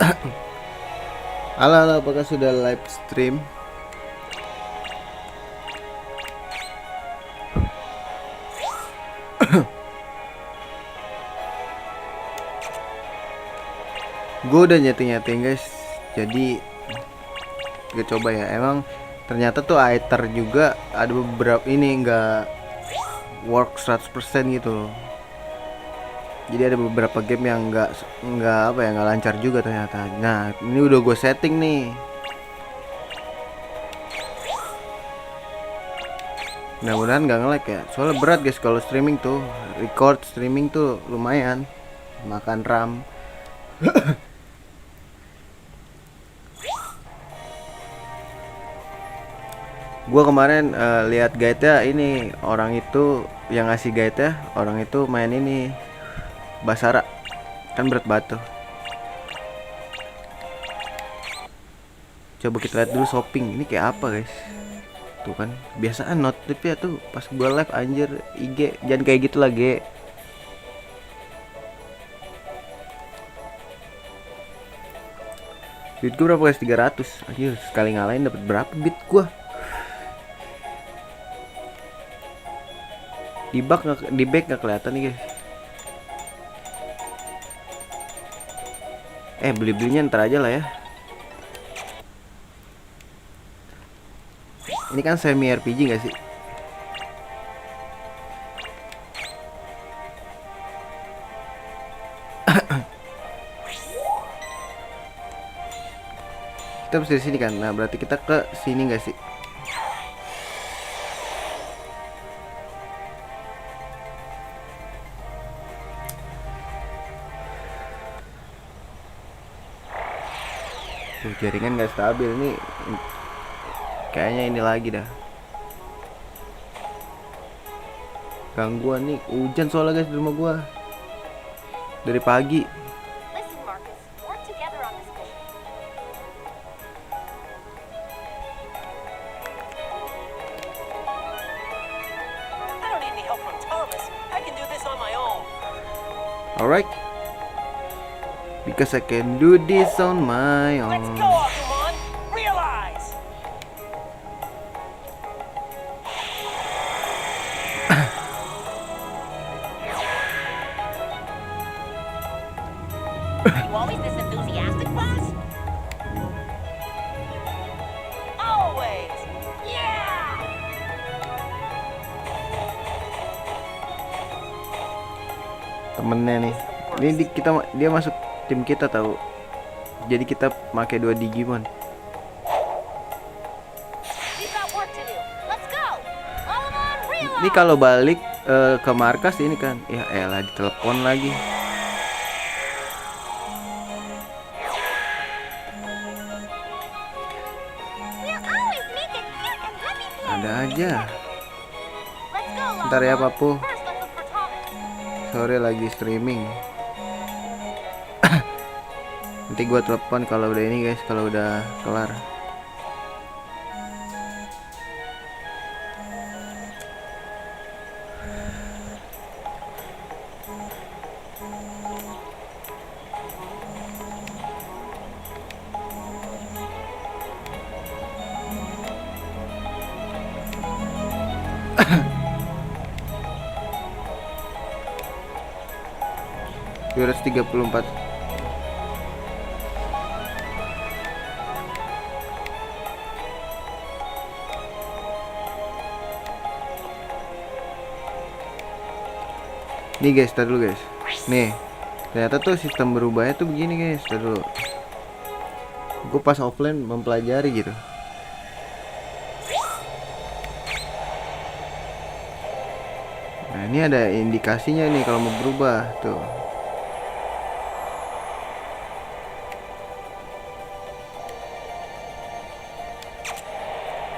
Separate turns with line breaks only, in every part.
Halo, halo, apakah sudah live stream? Gue udah nyeting guys. Jadi gue coba ya. Emang ternyata tuh Aether juga ada beberapa ini nggak work 100% gitu loh. Jadi ada beberapa game yang nggak apa ya, nggak lancar juga ternyata. Nah, ini udah gue setting nih. Mudah-mudahan nggak nge-lag ya. Soalnya berat guys kalau streaming tuh, record streaming tuh lumayan makan RAM. Gua kemarin lihat guide-nya, ini orang itu yang ngasih guide-nya, orang itu main ini Basara, kan berat batu. Coba kita lihat dulu shopping ini kayak apa guys. Tuh kan biasaan notifnya tuh pas gua live, anjir. IG jangan kayak gitu lagi. Duit gua berapa guys? 300. Anjir, sekali ngalahin dapat berapa bit gua? Di back nggak kelihatan nih guys. Beli-belinya ntar aja lah ya. Ini kan semi RPG gak sih? Kita bisa di sini kan. Nah, berarti kita ke sini gak sih? Tuh, jaringan gak stabil nih. Kayaknya ini lagi dah. Gangguan nih, hujan soalnya guys di rumah gua. Dari pagi.
Listen, Marcus, work together on this mission.
I don't need any help from Thomas. I can do this on my own.
Alright. Because I can do this on my
Let's
own.
go, Agumon! Realize!
You always this enthusiastic, boss?
Always! Yeah!
Temennya nih. Dia masuk tim kita tahu. Jadi kita pakai 2 Digimon.
We've got work to do. Let's go! Alamon, realize!
Ini kalau balik ke markas ini kan. Ya elah, ditelepon lagi.
We'll always make it cute and happy together.
Ada aja.
Let's go,
Ntar ya,
Alamon.
Papu.
First, let's look for Thomas.
Sore lagi streaming. Nanti gua telepon kalau udah ini guys, kalau udah kelar. ...234. Nih guys, tar dulu guys. Nih, ternyata tuh sistem berubahnya tuh begini guys. Tar dulu. Gue pas offline mempelajari gitu. Nah, ini ada indikasinya nih kalau mau berubah tuh.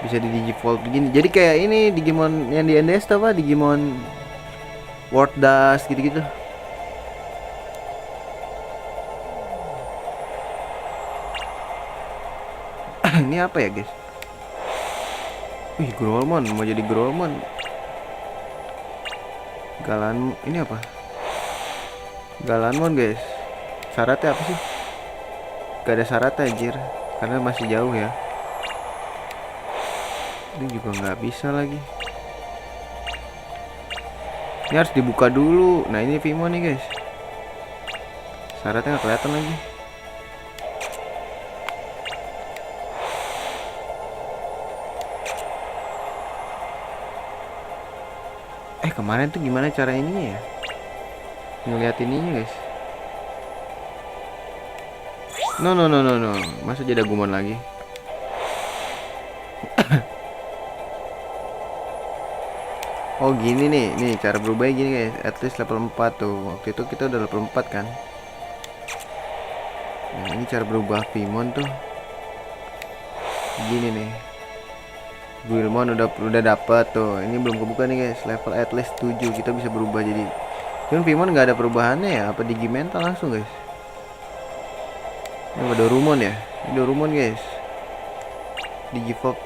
Bisa di Digivolve begini. Jadi kayak ini Digimon yang di NDS tuh apa? Digimon World Dust gitu-gitu. Ini apa ya guys? Wih, Growlmon, mau jadi Growlmon. Galan, ini apa? Galanmon guys. Syaratnya apa sih? gak ada syarat anjir, karena masih jauh ya. Ini juga nggak bisa lagi. Ini harus dibuka dulu. Nah ini Vimo nih guys. Syaratnya nggak kelihatan lagi. Kemarin tuh gimana cara ininya ya? Ngeliat ininya guys. No. Masa jadi Agumon lagi? Oh gini nih cara berubahnya gini guys. At least level 4 tuh. Waktu itu kita udah level 4 kan. Nah ini cara berubah Vimon tuh. Gini nih. Guilmon udah dapat tuh. Ini belum kebuka nih guys. Level at least 7 kita bisa berubah jadi. Cuman Vimon nggak ada perubahannya ya? Apa Digimental langsung guys? Ini ada Dorumon ya? Ini Dorumon guys. Digivolve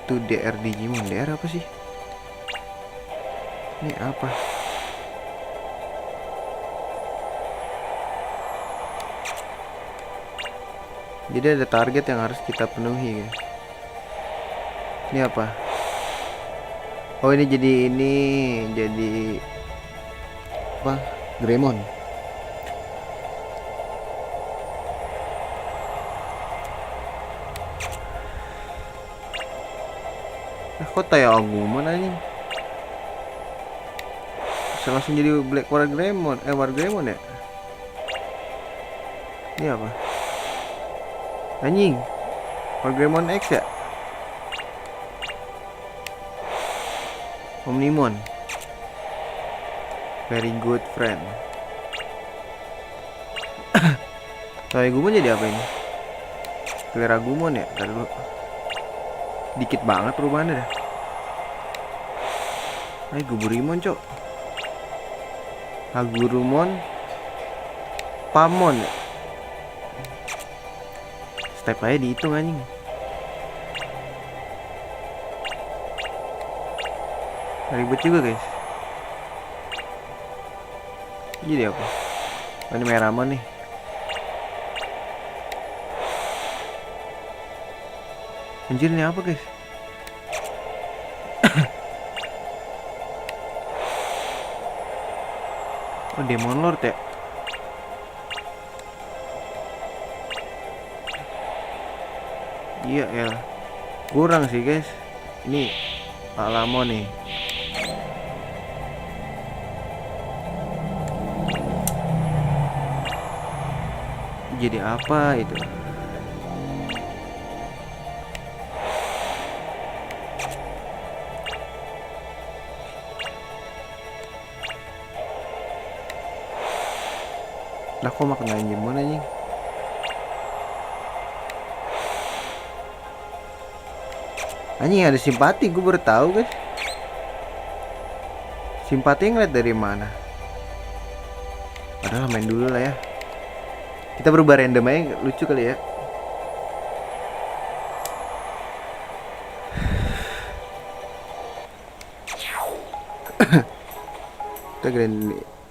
to DR Digimon. DR apa sih? Ini apa? Jadi ada target yang harus kita penuhi guys. Ini apa? Oh ini jadi apa? Greymon. Kok Tayo Agumon aja? Bisa langsung jadi Black War Greymon. War Greymon ya? Ini apa? Anjing. War Greymon X ya? Omnimon. Very good friend. Tayo Agumon jadi apa ini? Clear Agumon ya? Ntar dulu. Dikit banget perubahannya dah. Ayo Guburimon cok. Agurumon Pamon ya? Step aja dihitung anjing. Ribet juga guys. Jadi apa? Ini Meramon nih. Anjir ini apa guys? Oh Demon Lord ya? Iya ya. Kurang sih guys. Ini Palamon nih. Jadi apa itu? Lah kok maknanya gimana nih? Anjing ada simpati, gue baru tahu guys. Simpati ngeliat dari mana? Padahal main dulu lah ya. Kita berubah random aja, lucu kali ya. Kita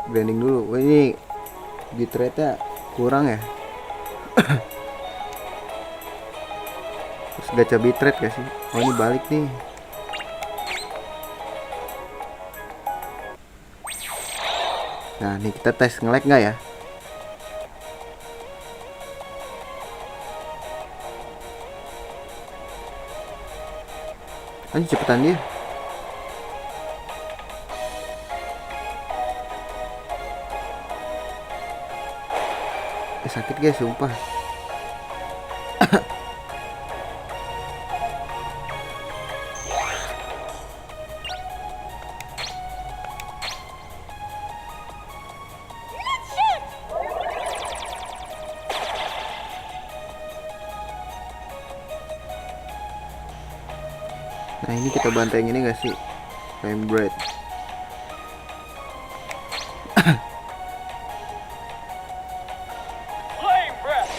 grinding dulu. Wah, ini bitrate-nya kurang ya. Terus gacha bitrate gak sih? Oh ini balik nih. Nah nih kita tes nge-lag nggak ya? Anjir cepetan dia. Sakit guys sumpah. Nah ini kita banteng ini gak sih? Flame Bread.
Flame breath.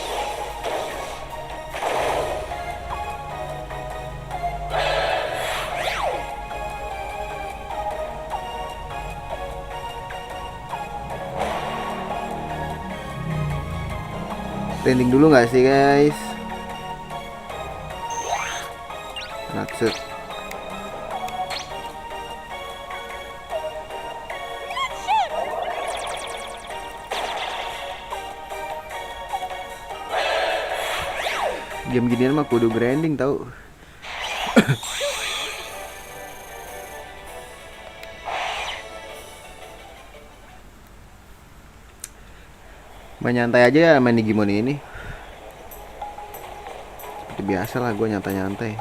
Trending dulu nggak sih guys? Maksud jam ginian mah kudu grinding tau. Main nyantai aja ya main Digimon ini. Seperti biasa lah gue nyantai-nyantai.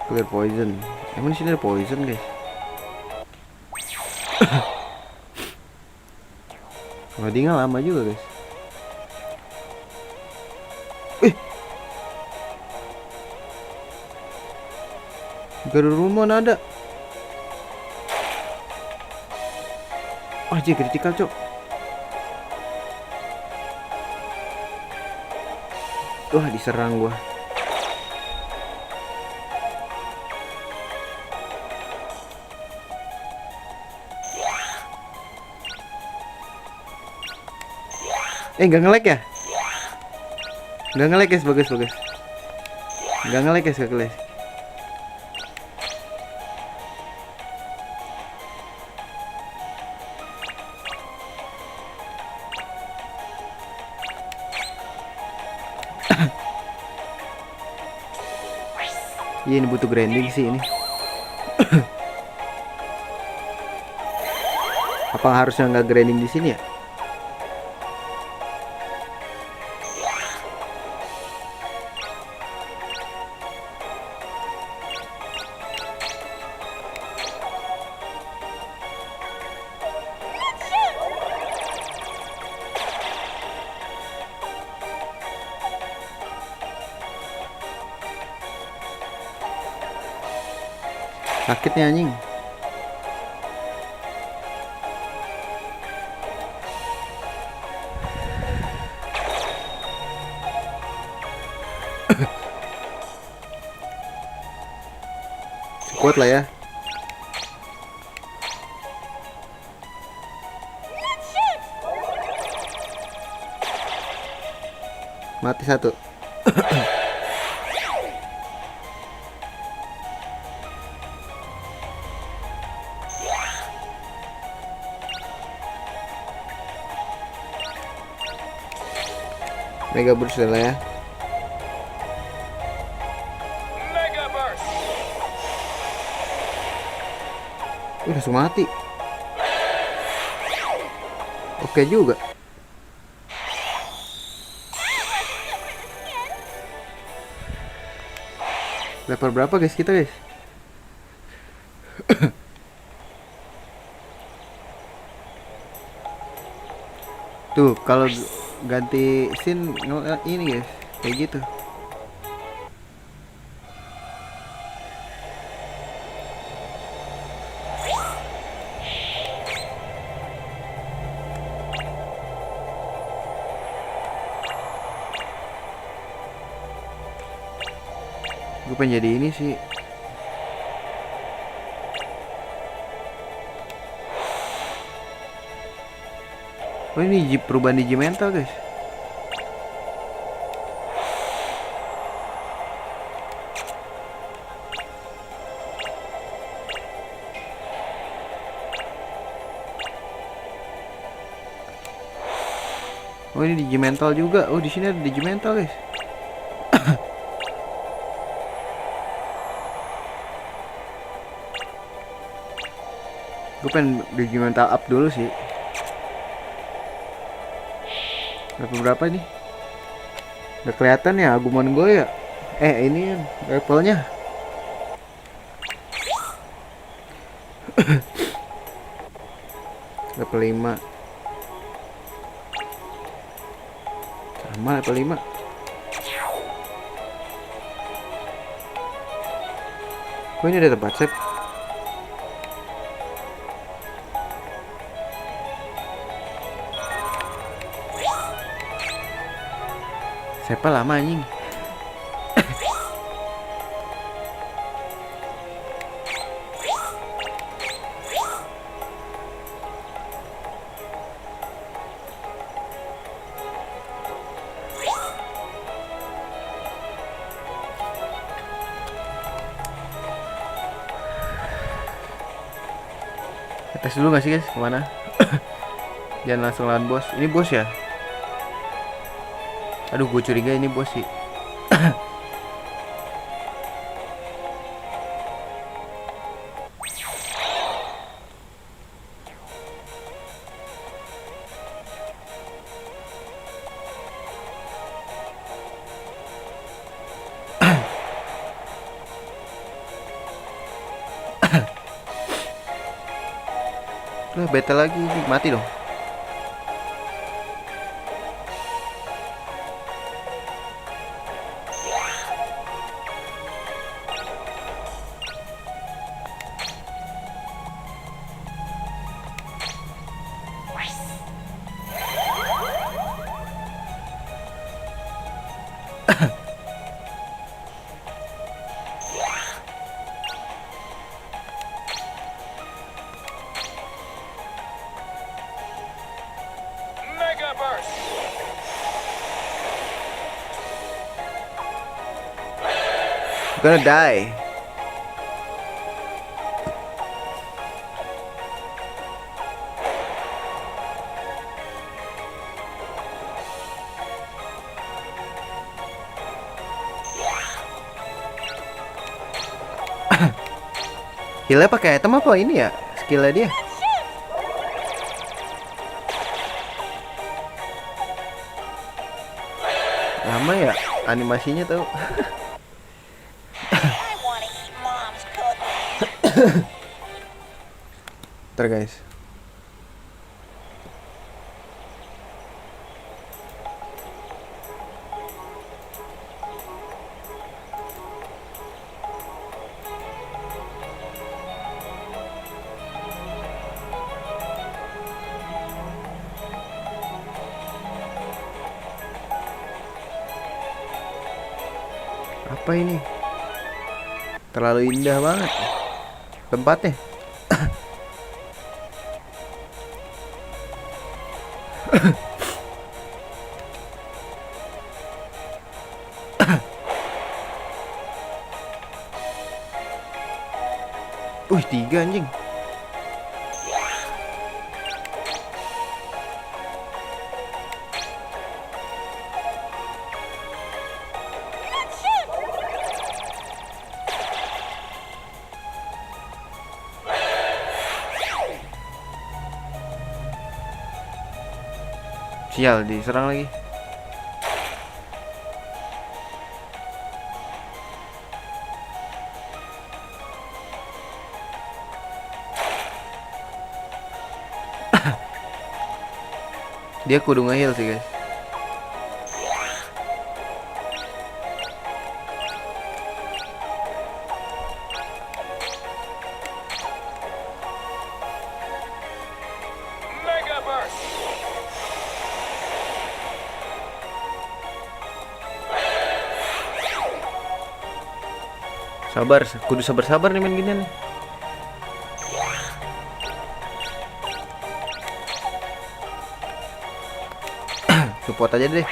Clear poison. Emang di sini ada poison guys? Loadingnya lama juga guys. Garurumon ada. Wah, kritikal cok. Wah, diserang gua. Nggak nge-lag ya? Nggak nge-lag guys, bagus. Nggak nge-lag guys, nggak nge-lag. Iya, ini butuh grinding sih ini. Apa harusnya nggak grinding di sini ya? Sakitnya anjing. Kuat lah ya. Mati satu. Mega Burst lah ya.
Mega Burst.
Langsung mati. Oke juga. Level berapa guys kita guys? Tuh kalau ganti scene ini guys kayak gitu. Gue pengen jadi ini sih. Oh, ini perubahan digimental guys. Oh, ini digimental juga. Oh, di sini ada digimental guys. Gue pengen digimental up dulu sih. Berapa nih? Udah kelihatan ya Agumon gue ya. Ini levelnya. Level 5. Sama level 5. Kok ini ada tempat save? Siapa lama anjing? Tes dulu gak sih guys kemana? Jangan langsung lawan bos. Ini bos ya? Aduh, gue curiga ini bos sih. Lah, bete lagi, mati dong.
Mega Burst!
Gonna die. Healnya pakai item apa ini ya? Skillnya dia. Lama ya animasinya tuh.
I want to eat mom's cookies.
Ntar guys. Apa ini? Terlalu indah banget tempatnya. Wih, 3 anjing. Sial, diserang lagi. Dia kudu nge-heal sih guys.
Mega Burst!
Sabar, kudu sabar-sabar nih main gini nih. Support aja deh.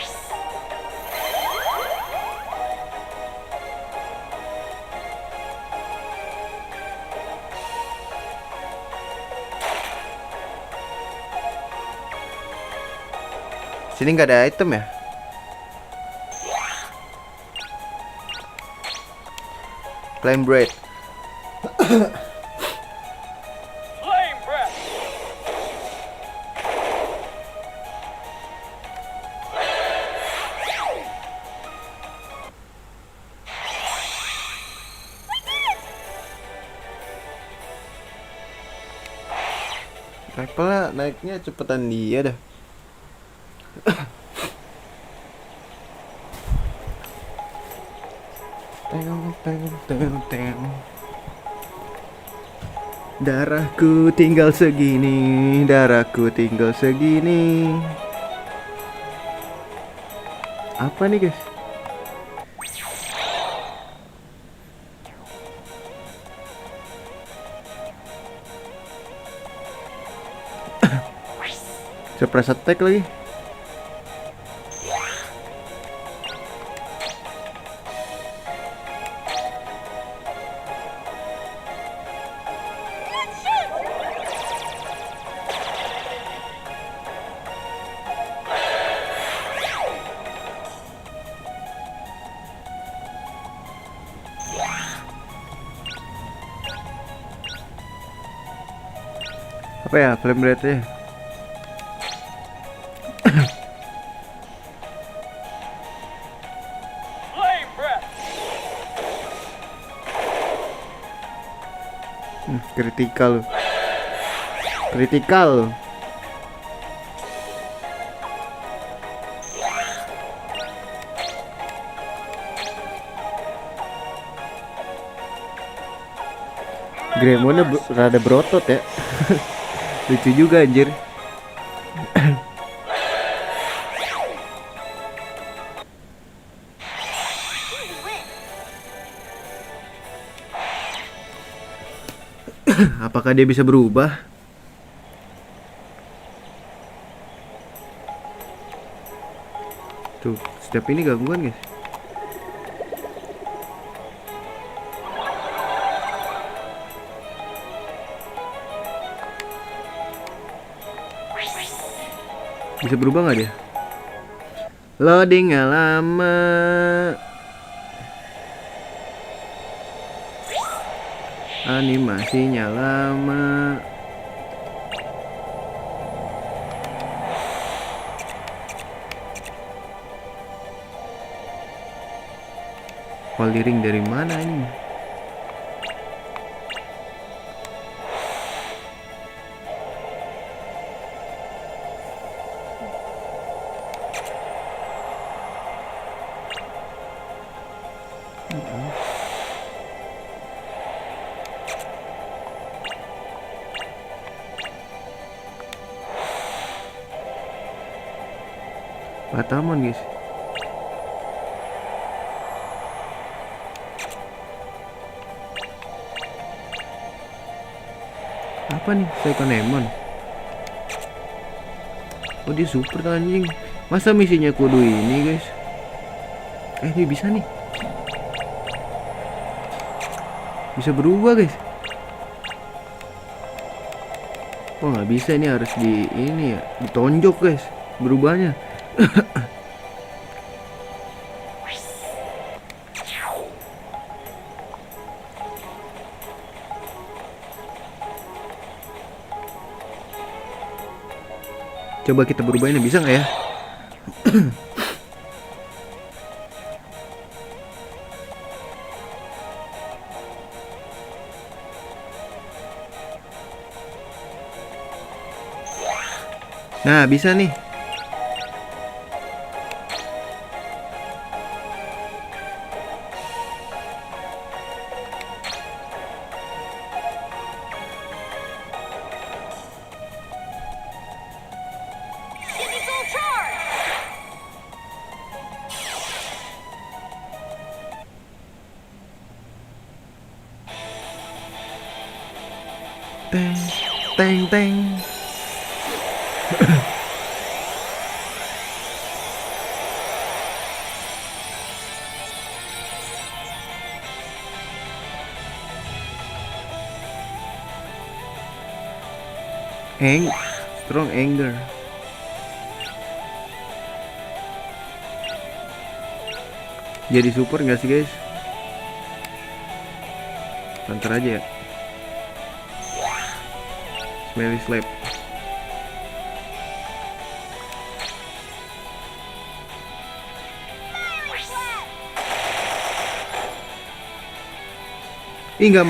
Sini nggak ada item ya? Flame Breath.
Flame Breath!
Levelnya naiknya cepetan dia dah. Darahku tinggal segini, darahku tinggal segini. Apa nih guys? Surprise attack lagi. Apa ya flame rate-nya?
Flame breath.
Kritikal. Kritikal. Gremonnya rada berotot ya. Lucu juga anjir. Apakah dia bisa berubah? Tuh, setiap ini gangguan guys. Bisa berubah nggak dia? Loadingnya lama. Animasinya lama. Holy ring dari mana ini? Patamon guys. Apa nih? Psychonemon. Oh dia super tuh anjing. Masa misinya kudu ini guys? Dia bisa nih. Bisa berubah guys. Oh nggak bisa, ini harus di ini ya, ditonjok guys berubahnya. Coba kita berubah ini, bisa nggak ya? Nah, bisa nih.
Give me full charge!
Teng, teng, teng. Strong anger. Jadi super nggak sih guys? Ntar aja ya. Smelly slap. Ih nggak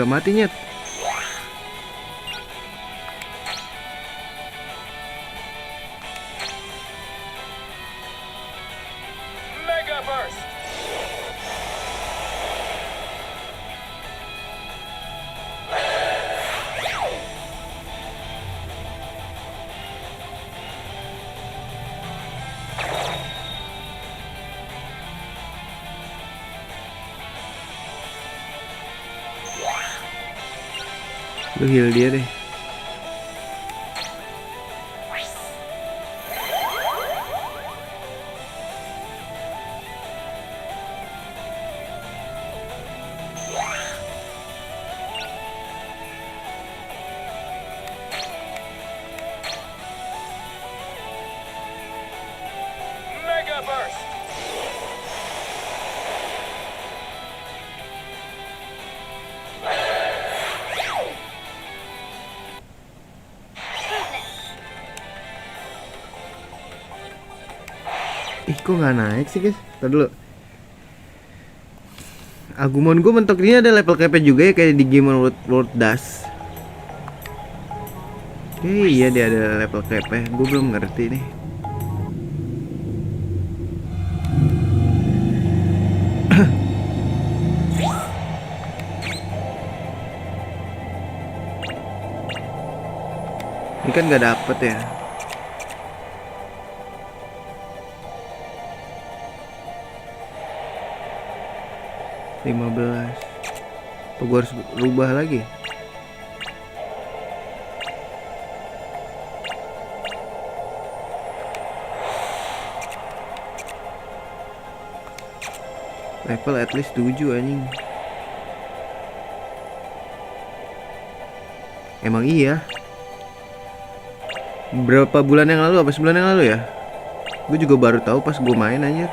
mati nyet.
Mega burst.
Lu heal dia deh.
Mega burst.
Kok nggak naik sih guys? Tadi dulu. Agumon gue mentok ini ada level cap juga ya kayak di game World Dash. Iya dia ada level cap. Gue belum ngerti nih. Ini kan nggak dapet ya. $15. Apa gue harus rubah lagi? Level at least 7 anjing. Emang iya. Berapa bulan yang lalu, apa sebulan yang lalu ya? Gue juga baru tahu pas gue main anjir.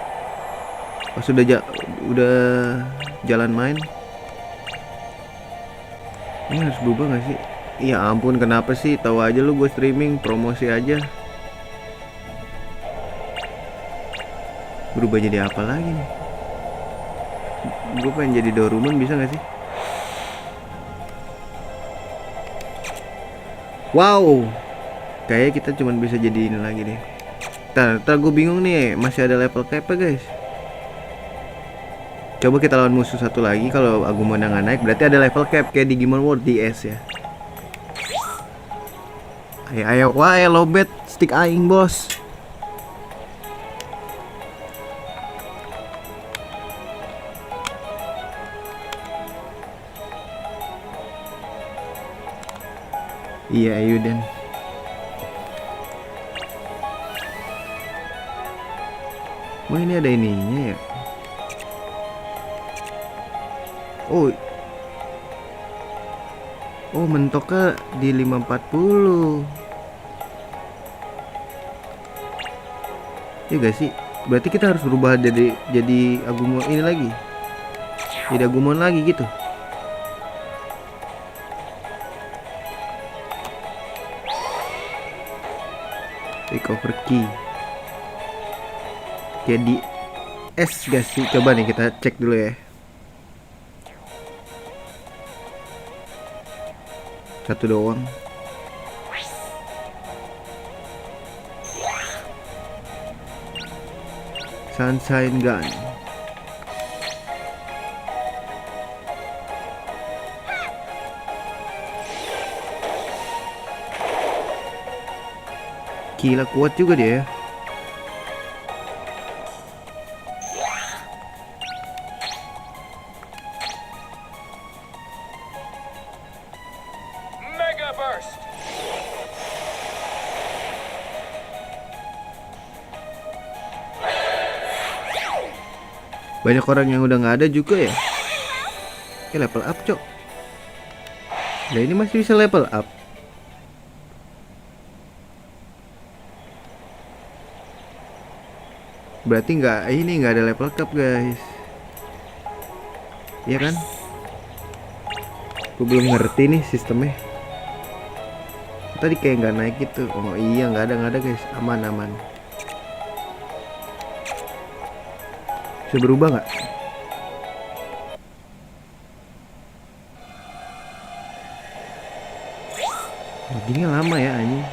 Pas udah jalan main. Ini harus berubah gak sih? Ya ampun, kenapa sih? Tahu aja lu gue streaming promosi aja. Berubah jadi apa lagi nih? Gue pengen jadi Doraemon, bisa gak sih? Wow, kayaknya kita cuman bisa jadi ini lagi deh. Ntar gue bingung nih, masih ada level cap guys. Coba kita lawan musuh satu lagi. Kalau Agumon nggak naik berarti ada level cap kayak di Digimon World DS ya. Ayo wae lobet stick aing bos. Iya ayo dan. Wah ini ada ininya ya. Oh mentoknya di 540. Iya gak sih? Berarti kita harus berubah jadi Agumon ini lagi. Jadi Agumon lagi gitu. Recover key. Jadi S gak sih? Coba nih kita cek dulu ya. Satu doang. Sunshine Gun. Gila kuat juga dia ya.
Mega Burst!
Banyak orang yang udah nggak ada juga ya. Level up cok. Nah ini masih bisa level up. Berarti nggak ada level cap guys. Iya kan? Gue belum ngerti nih sistemnya. Tadi kayak nggak naik gitu. Oh iya nggak ada guys. Aman. Bisa berubah nggak? Loadingnya lama ya anjing.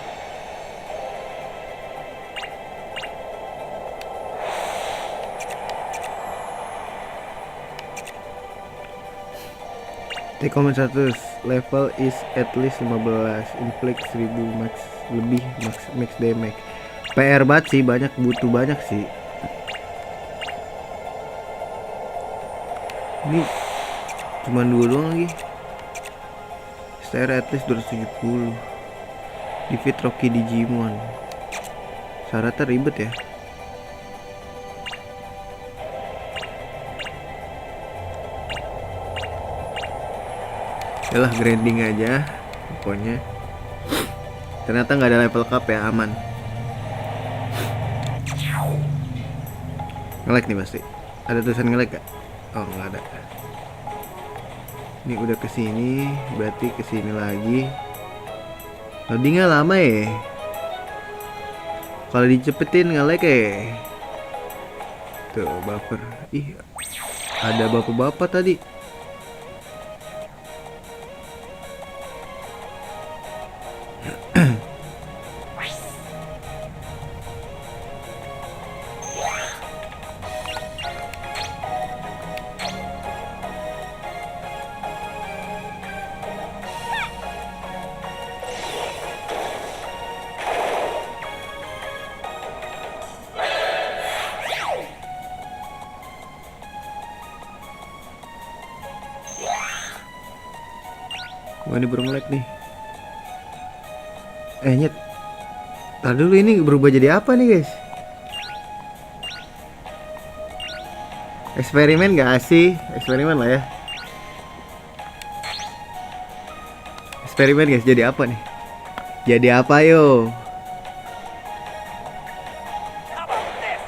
Take comment status level is at least 15, inflict 1000 max lebih max damage. PR banget sih, butuh banyak sih. Ini cuma 2 doang lagi. Stare at least 270. Defeat Rocky Digimon. Syaratnya ribet ya. Yalah grinding aja pokoknya. Ternyata nggak ada level cap ya, aman. Nge-lag nih pasti. Ada tulisan nge-lag gak? Oh nggak ada. Ini udah kesini, berarti kesini lagi. Loadingnya lama ya. Kalau dicepetin nge-lag ya. Tuh baper. Ih, ada bapak-bapak tadi. Wah, ini baru nge-lag nih. Nyet. Tadi dulu ini berubah jadi apa nih, guys? Eksperimen gak sih? Eksperimen lah ya. Eksperimen guys, jadi apa nih? Jadi apa yo?
How about this?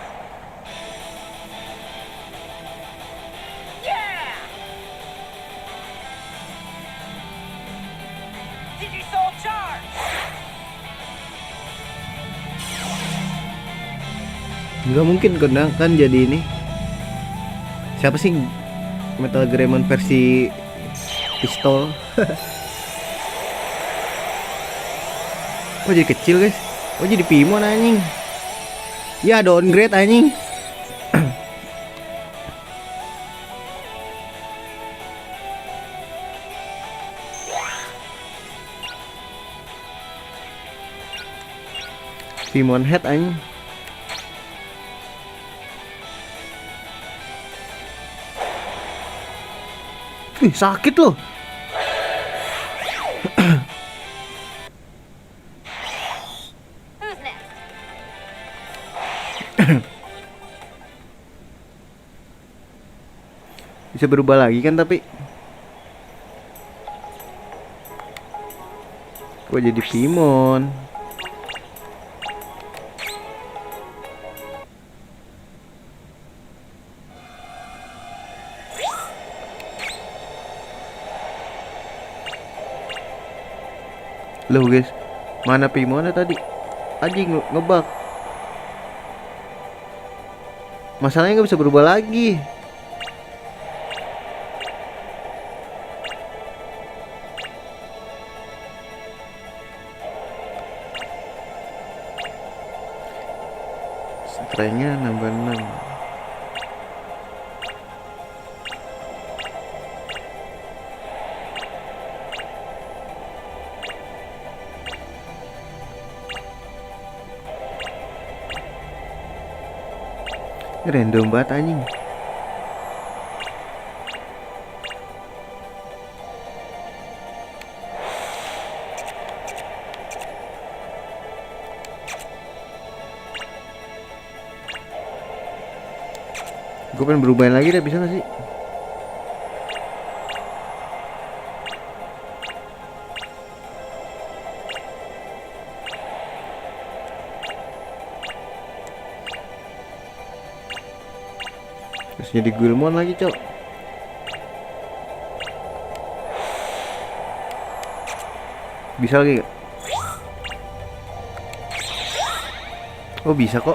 Yeah! Digisoul charge!
Nggak mungkin kan jadi ini. Siapa sih Metal Greymon versi pistol? Oh jadi kecil guys. Oh jadi Pimon anjing. Ya downgrade anjing. Pimon head anjing. Ih, sakit loh.
Who's next?
Bisa berubah lagi kan tapi kok jadi Pimon? Loh guys, mana Pimonnya tadi? Anjing ngebug. Masalahnya nggak bisa berubah lagi. Strength-nya nambah 6. Random banget anjing. Gue pengen berubahin lagi deh, bisa gak sih? Terus jadi Gulmon lagi cok. Bisa lagi gak? Oh bisa kok.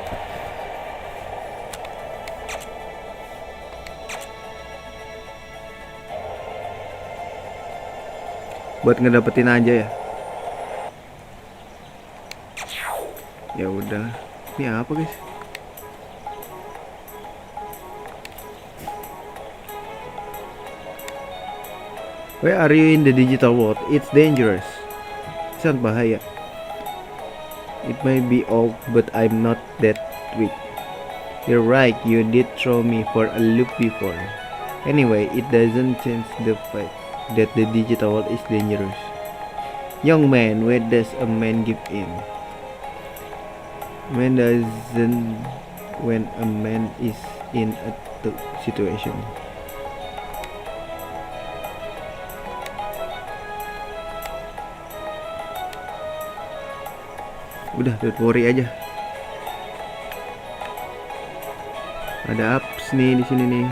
Buat ngedapetin aja ya. Ya udah. Ini apa guys? Where are you in the digital world? It's dangerous. Sangat bahaya. It may be old, but I'm not that weak. You're right, you did throw me for a loop before. Anyway, it doesn't change the fact that the digital world is dangerous. Young man, where does a man give in? Man doesn't when a man is in a situation. Udah, don't worry aja. Ada ups nih di sini nih.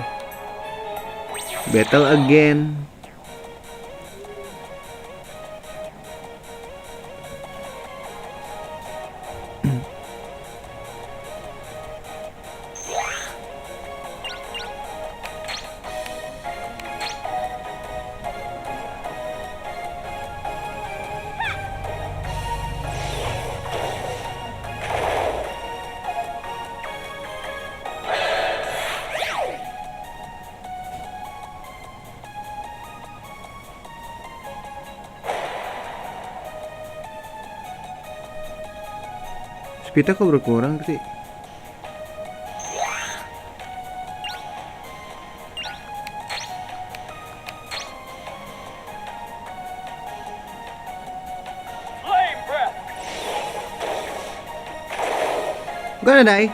Battle again. Speednya kok berkurang sih?
Flame breath.
Gonna die.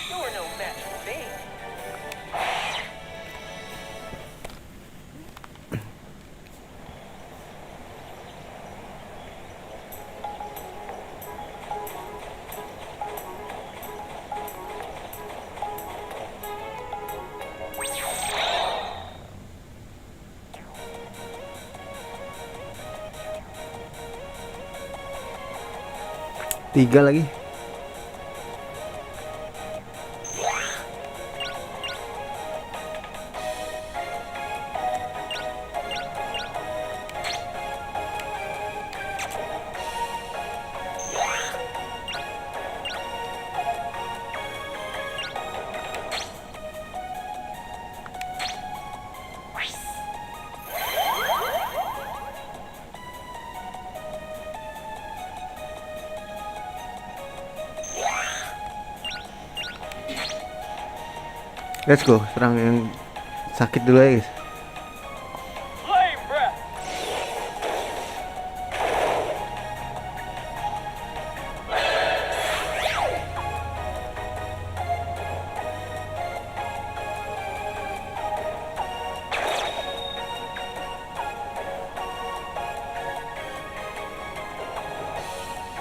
You are no match for me.
Tiga lagi. Let's go, serang yang sakit dulu ya guys.
Flame breath.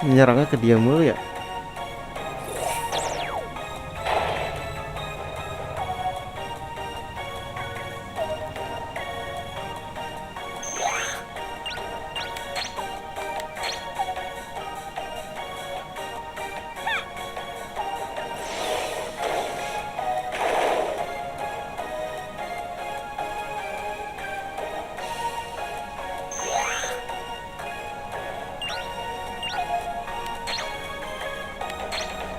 Nyerangnya ke dia mulu ya.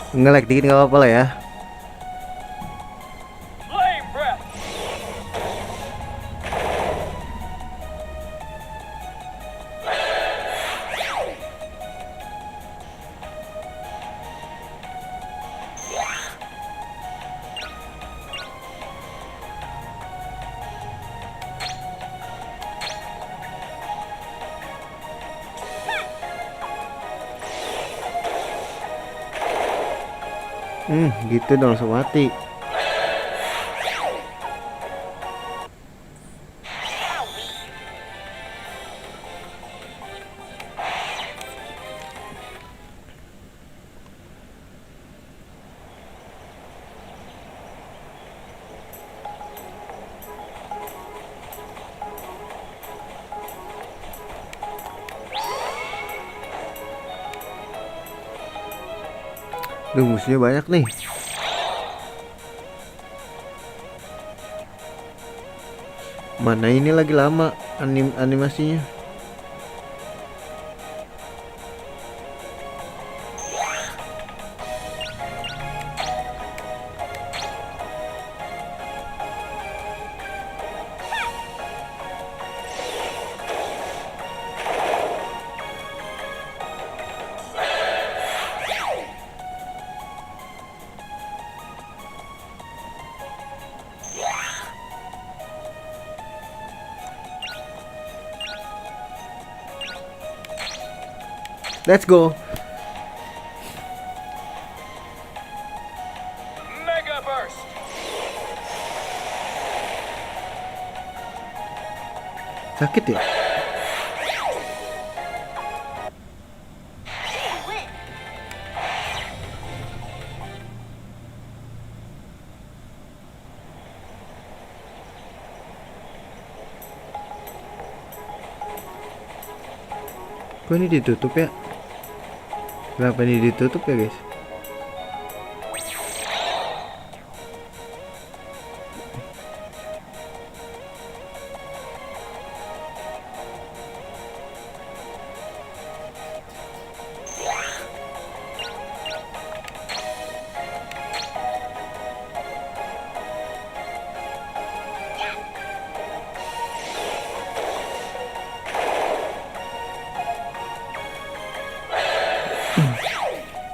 Nge-lag dikit nggak apa-apa lah ya.
Flame breath.
Gitu dong langsung mati. Duh, musuhnya banyak nih. Mana ini lagi lama animasinya. Let's go.
Mega burst.
Sakit ya? Kok ini ditutup ya? Kenapa ini ditutup ya guys?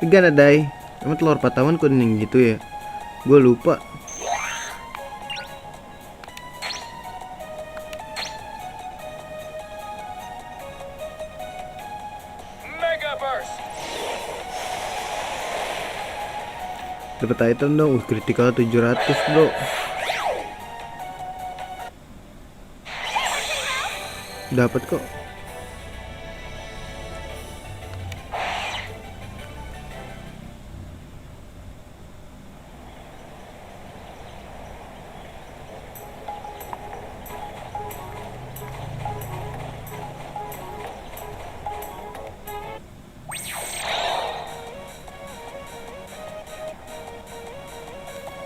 Gana dai. Emang telur patawan kuning gitu ya? Gue lupa.
Mega Burst!
Dapat item dong. Critical 700 bro. Dapat kok.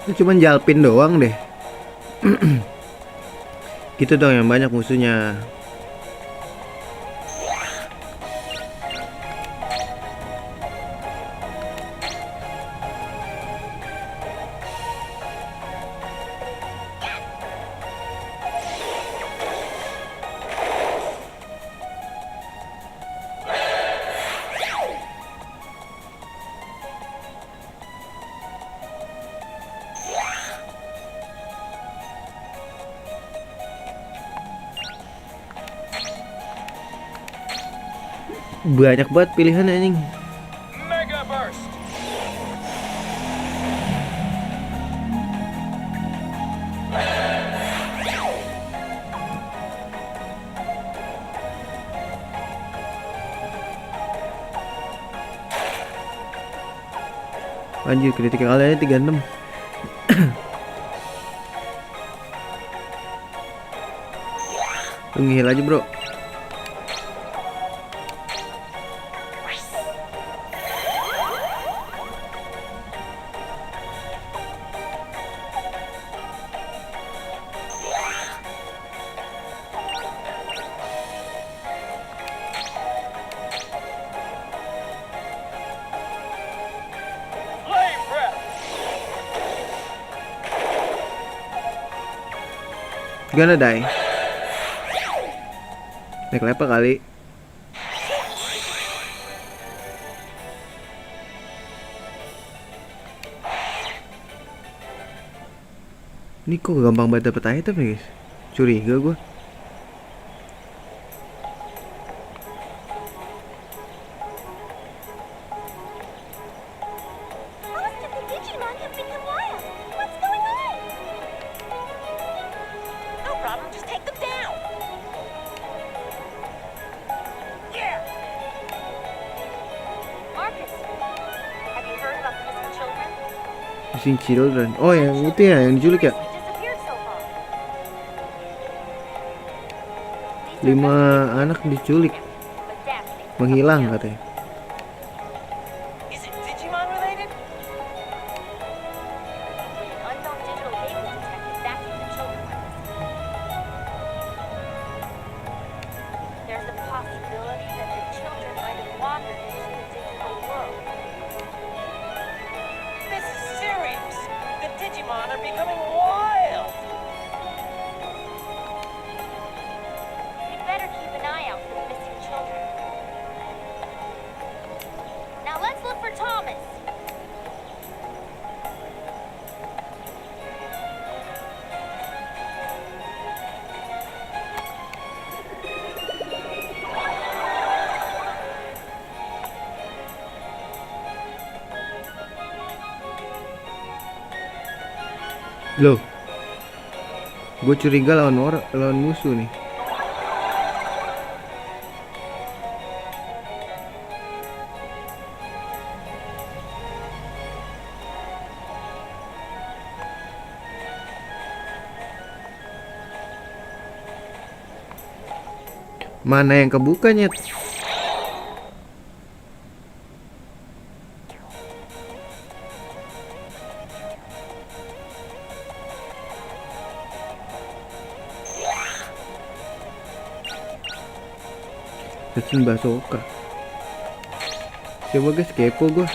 Itu cuman jalpin doang deh. Gitu dong yang banyak musuhnya. Banyak banget pilihan anjing.
Mega Burst!
Anjir, kritikalnya 36. Lu ngehil aja bro.
Flame Breath!
Gana die. Naik level kali. Ini kok gampang banget dapet item ya guys. Curiga gua.
Most of the Digimon have become wild. What's going on?
No problem, just take them down! Yeah!
Marcus, have you heard about the missing children?
Missing children. Oh yang itu ya, yang diculik ya.
Disappeared so far. These are
5
rescued,
anak diculik,
but Dad thinks it's
menghilang
something else.
katanya.
Is it Digimon related?
When an unknown digital wave was detected, that's when the children went missing. There's a possibility that the children might have wandered into the digital world.
This is serious! The Digimon are becoming wild!
We'd better keep an eye out for the missing children. Now let's look for Thomas.
Loh, gue curiga lawan musuh nih. Mana yang kebuka nyet? Tetsun Basoka. Coba guys, kepo gue.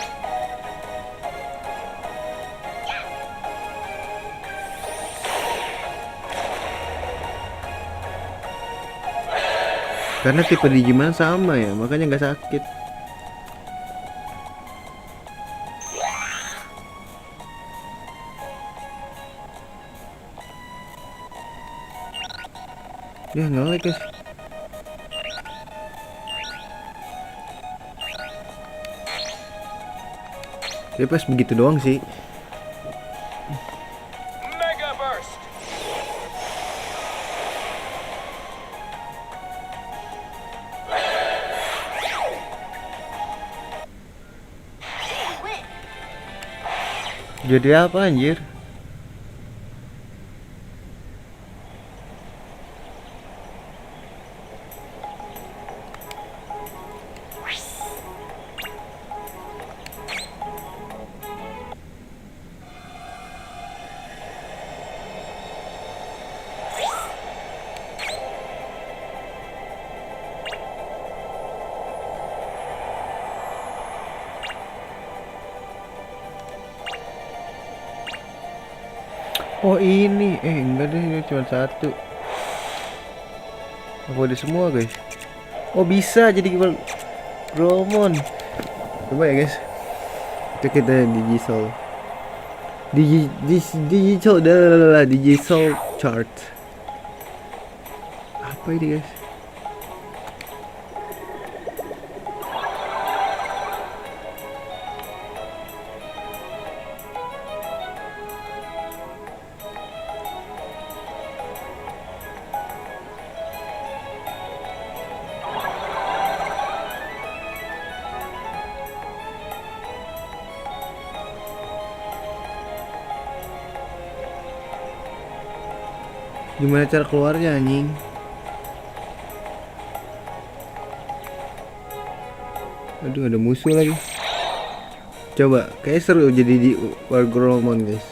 Karena tipe Digimon sama ya, makanya nggak sakit. Ya nge-lag guys. Dia pas begitu doang sih.
Mega Burst!
Jadi apa anjir? Oh ini, enggak deh, ini cuma satu. Apa udah semua guys? Oh bisa jadi Gromon. Coba ya guys. Kita Digisol. Digisol dah Digisol chart. Apa ini guys? Gimana cara keluarnya anjing? Aduh ada musuh lagi. Coba kayak seru jadi di Wargromon guys.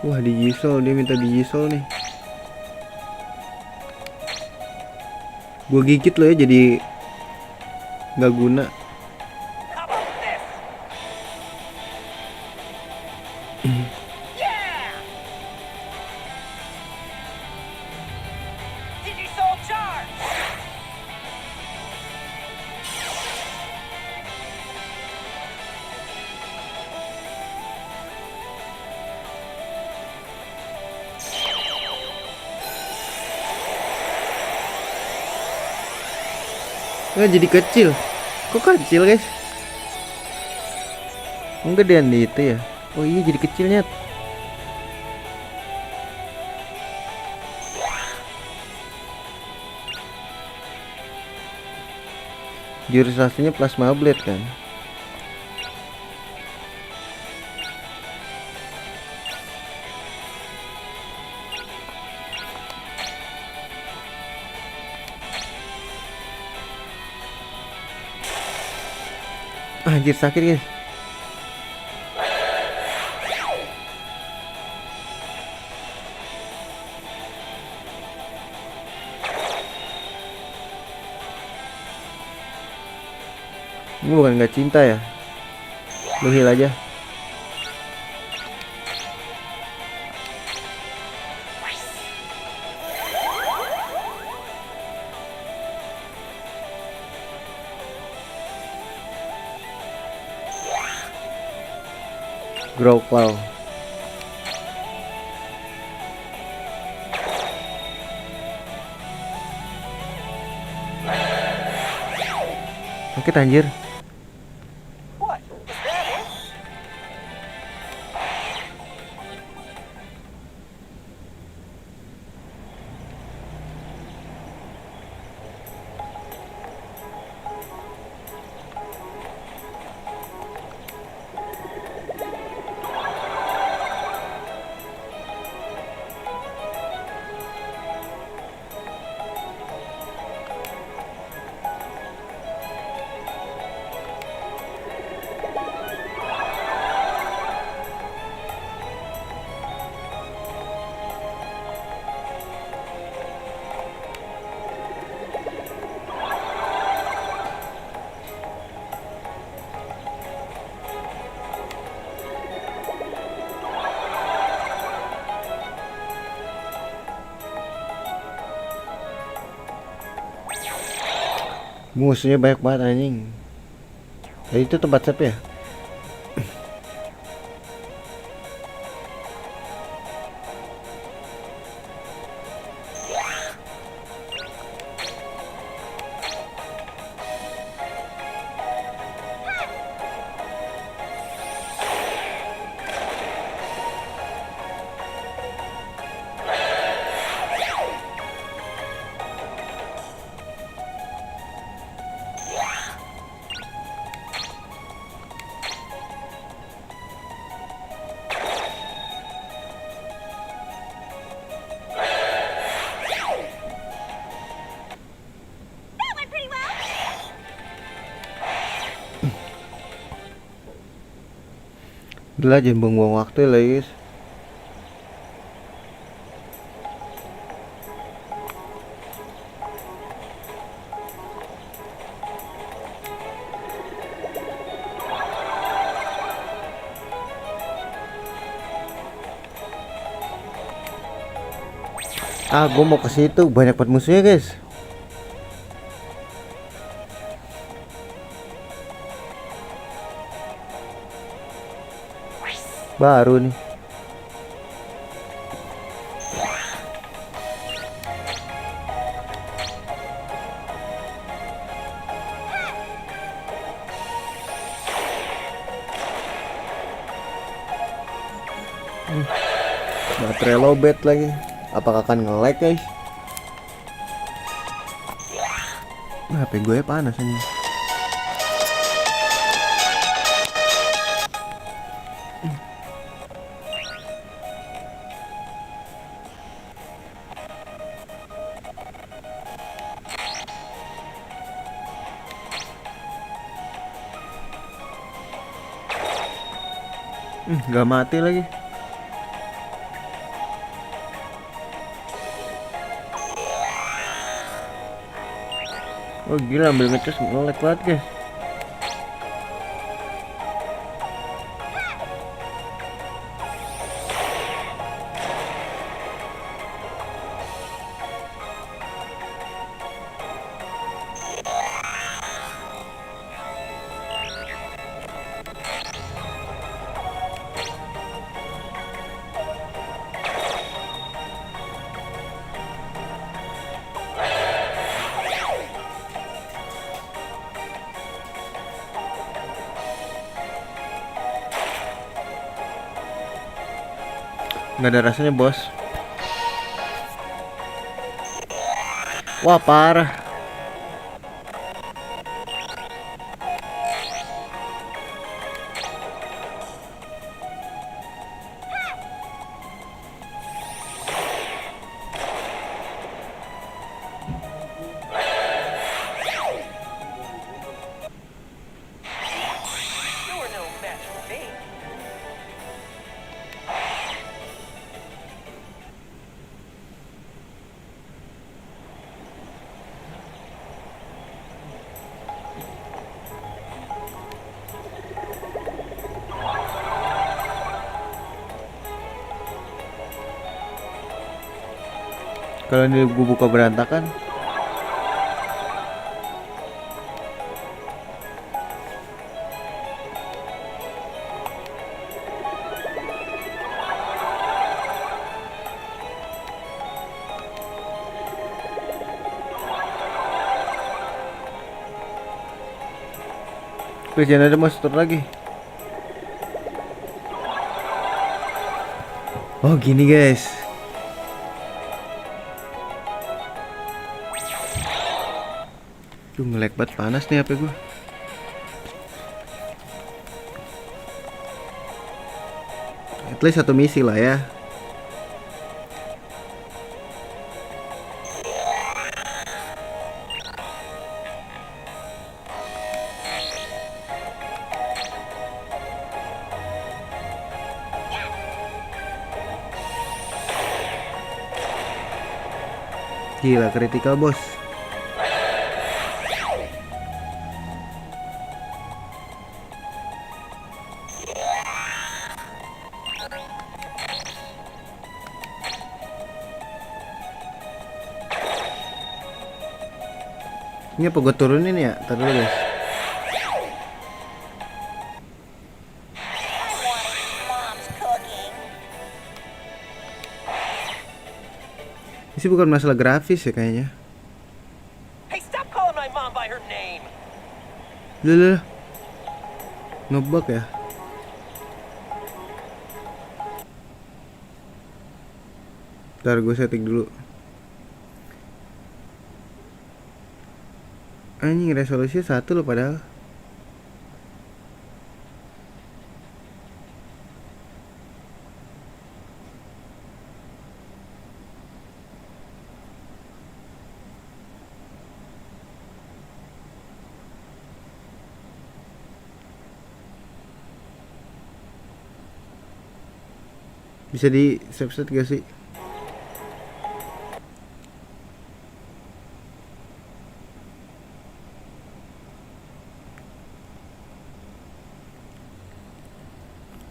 Wah Digisol, dia minta Digisol nih. Gua gigit lo ya jadi nggak guna.
How about this? Yeah! Digisoul charge!
Nggak jadi kecil. Kok kecil guys? Enggak dia itu ya. Oh iya jadi kecilnya. Jurus aslinya Plasma Blade kan. Anjir sakit guys. Ini bukan nggak cinta ya? Lu heal aja. Growclaw. Sakit anjir.
What? Is that it?
Musuhnya banyak banget anjing. Jadi itu tempat save ya?
That went pretty well.
Udah lah, jangan buang-buang waktu lah guys. Ah, gue mau ke situ, banyak banget musuhnya guys. Baru nih. Baterai lowbat lagi. Apakah akan nge-lag guys? HP gue panas ini. Gak mati lagi. Oh gila, ambil ngecas nge-lag banget guys. Nggak ada rasanya bos. Wah parah.
You were no match for me.
Kalau ini gue buka berantakan. Oke, jangan ada monster lagi. Oh gini guys. Tuh nge-lag banget, panas nih HP gue. At least satu misi lah ya. Gila, critical bos. Ini apa gue turunin ya? Ntar dulu guys.
I want to eat Mom's cooking.
Ini sih bukan masalah grafis ya kayaknya.
Hey, stop calling my mom by her name.
Loh. Ngebug ya? Ntar gue setting dulu. Anjing resolusinya 1 loh padahal. Bisa di subset gak sih?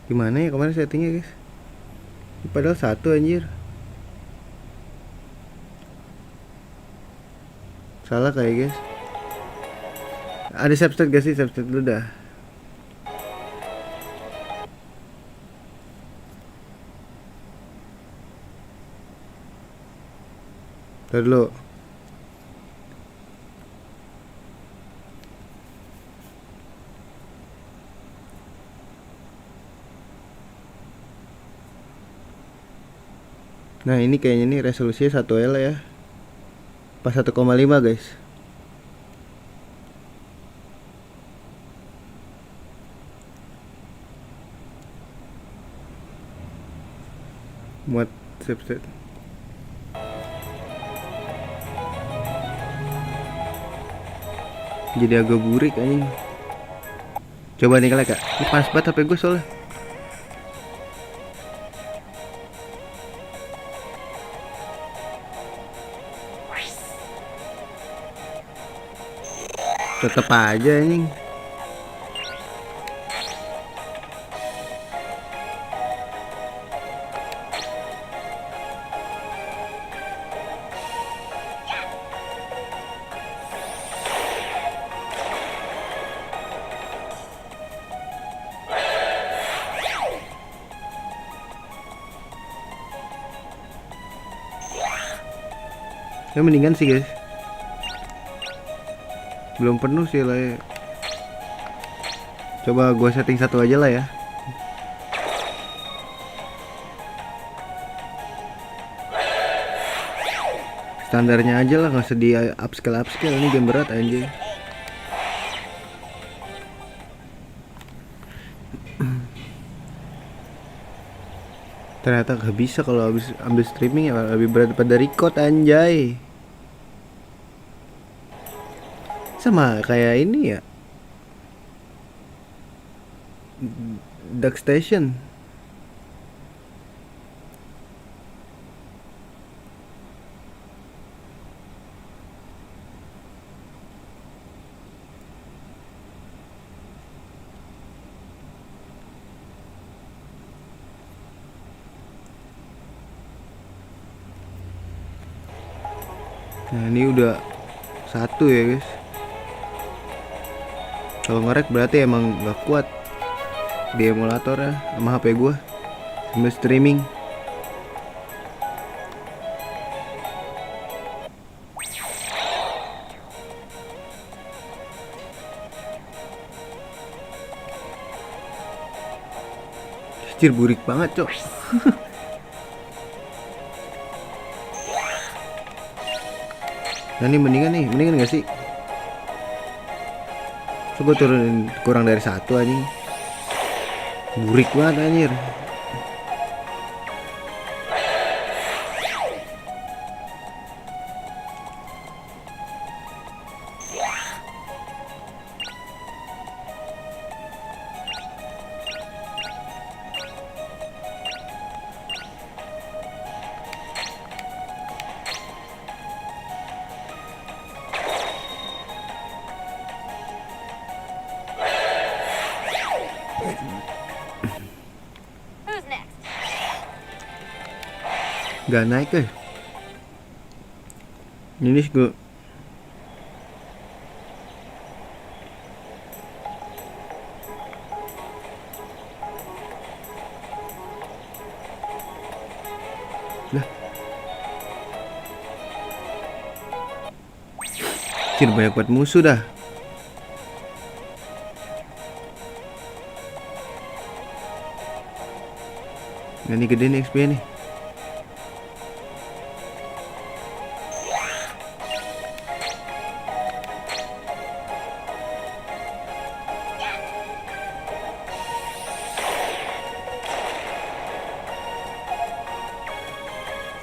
Gimana ya kemarin settingnya guys? Padahal 1 anjir. Salah kayak guys. Ada subset gak sih? Subset dulu dah. Ntar dulu. Nah ini kayaknya nih resolusinya 1L ya. Pas 1,5 guys. Muat subset. Jadi agak burik anjing. Coba nih kalian kak. Ini panas banget HP gue soalnya. Tetep aja anjing. Ya mendingan sih guys. Belum penuh sih lah ya. Coba gue setting 1 aja lah ya. Standarnya aja lah, nggak usah upscale. Ini game berat anjing. Ternyata gak bisa kalau habis ambil streaming ya, lebih berat daripada record anjay. Sama kayak ini ya, Dark Station. Nah ini udah 1 ya guys. Kalau ngerek berarti emang gak kuat di emulator ya sama HP gua sambil streaming. Anjir burik banget cok. Nah ini mendingan gak sih? Coba turunin kurang dari 1 anjing. Burik banget anjir.
Who's next?
Gak naik Ini gue Cir, banyak buat musuh dah. Nah, ini gede nih XP nih.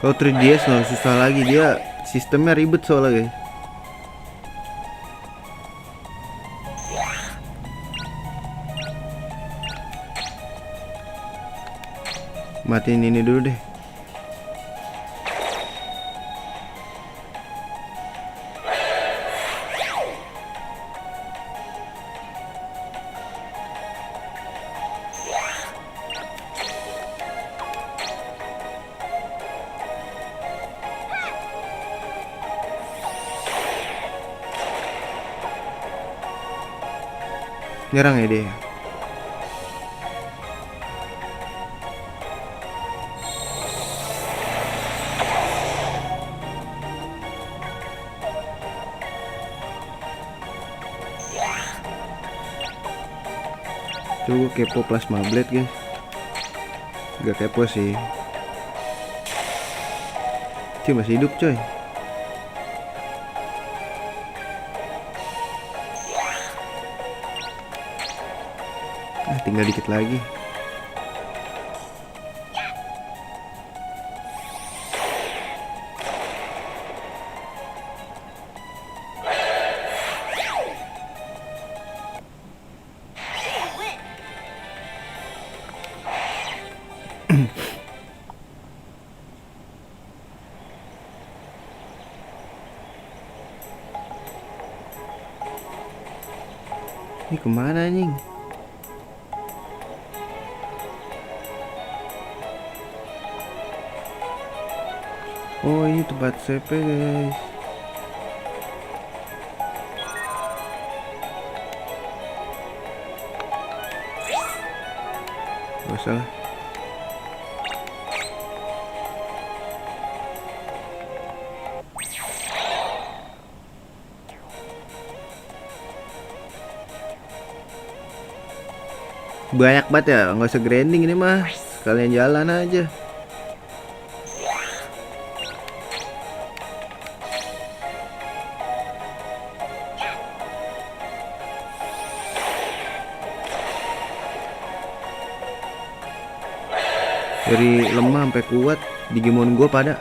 Kalau 3DS nggak susah lagi, dia sistemnya ribet soalnya guys. Matiin ini dulu deh. Nyerang ya dia. Coba kepo plasma blade guys. Gak kepo sih. Cih, masih hidup coy. Tinggal dikit lagi. Ini kemana anjing? Oh, ini tempat CP guys. Gak usah lah. Banyak banget ya, nggak usah grinding ini mah. Kalian jalan aja. Dari lemah sampai kuat, Digimon gua pada.